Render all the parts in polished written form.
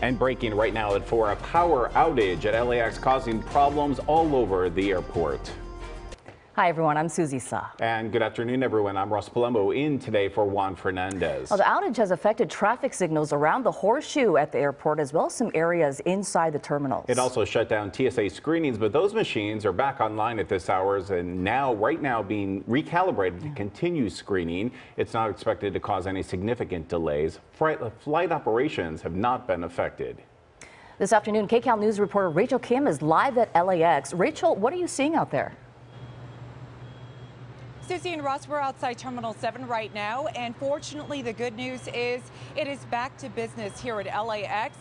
And breaking right now for a power outage at LAX causing problems all over the airport. Hi everyone, I'm Susie Sa. And good afternoon everyone, I'm Ross Palumbo in today for Juan Fernandez. Well, the outage has affected traffic signals around the horseshoe at the airport as well as some areas inside the terminals. It also shut down TSA screenings, but those machines are back online at this hours and right now being recalibrated to continue screening. It's not expected to cause any significant delays. Flight operations have not been affected. This afternoon, KCAL News reporter Rachel Kim is live at LAX. Rachel, what are you seeing out there? Susie and Ross, we're outside Terminal 7 right now, and fortunately the good news is it is back to business here at LAX.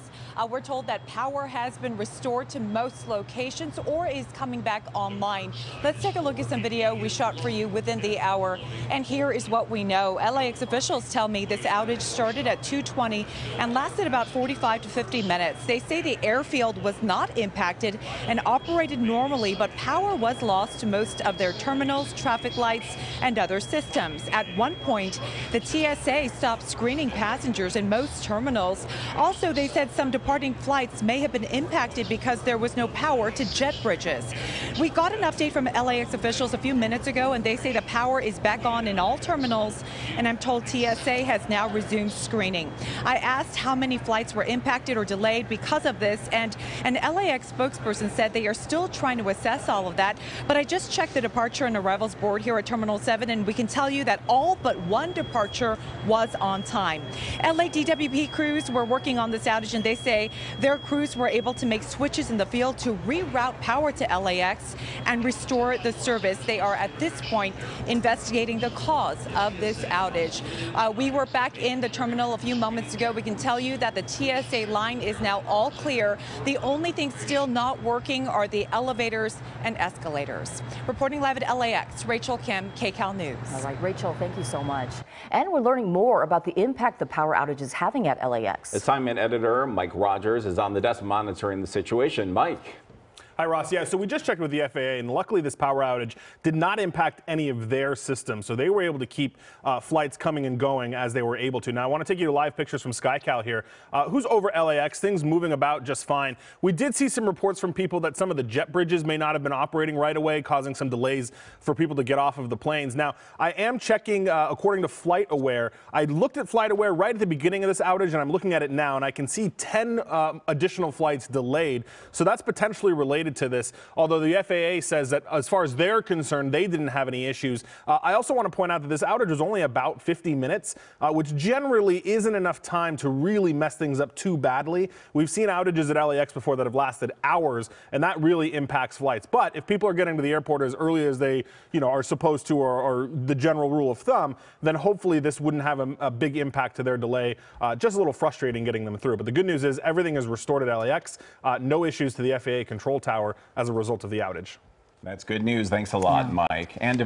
We're told that power has been restored to most locations or is coming back online. Let's take a look at some video we shot for you within the hour, and here is what we know. LAX officials tell me this outage started at 2:20 and lasted about 45 to 50 minutes. They say the airfield was not impacted and operated normally, but power was lost to most of their terminals, traffic lights, and other systems. At one point, the TSA stopped screening passengers in most terminals. Also, they said some departing flights may have been impacted because there was no power to jet bridges. We got an update from LAX officials a few minutes ago, and they say the power is back on in all terminals, and I'm told TSA has now resumed screening. I asked how many flights were impacted or delayed because of this, and an LAX spokesperson said they are still trying to assess all of that, but I just checked the departure and arrivals board here at Terminal 7, and we can tell you that all but one departure was on time. LA DWP crews were working on this outage, and they say their crews were able to make switches in the field to reroute power to LAX and restore the service. They are at this point investigating the cause of this outage. We were back in the terminal a few moments ago. We can tell you that the TSA line is now all clear. The only thing still not working are the elevators and escalators. Reporting live at LAX, Rachel Kim, KCAL News. All right, Rachel, thank you so much. And we're learning more about the impact the power outage is having at LAX. Assignment editor Mike Rogers is on the desk monitoring the situation. Mike. Hi, Ross. Yeah, so we just checked with the FAA, and luckily this power outage did not impact any of their systems. So they were able to keep flights coming and going as they were able to. Now, I want to take you to live pictures from SkyCal here. Who's over LAX? Things moving about just fine. We did see some reports from people that some of the jet bridges may not have been operating right away, causing some delays for people to get off of the planes. Now, I am checking, according to FlightAware. I looked at FlightAware right at the beginning of this outage, and I'm looking at it now, and I can see 10 additional flights delayed. So that's potentially related to this, although the FAA says that as far as they're concerned, they didn't have any issues. I also want to point out that this outage was only about 50 minutes, which generally isn't enough time to really mess things up too badly. We've seen outages at LAX before that have lasted hours, and that really impacts flights. But if people are getting to the airport as early as they, are supposed to, or the general rule of thumb, then hopefully this wouldn't have a big impact to their delay. Just a little frustrating getting them through. But the good news is everything is restored at LAX. No issues to the FAA control tower as a result of the outage. That's good news. Thanks a lot, Mike. And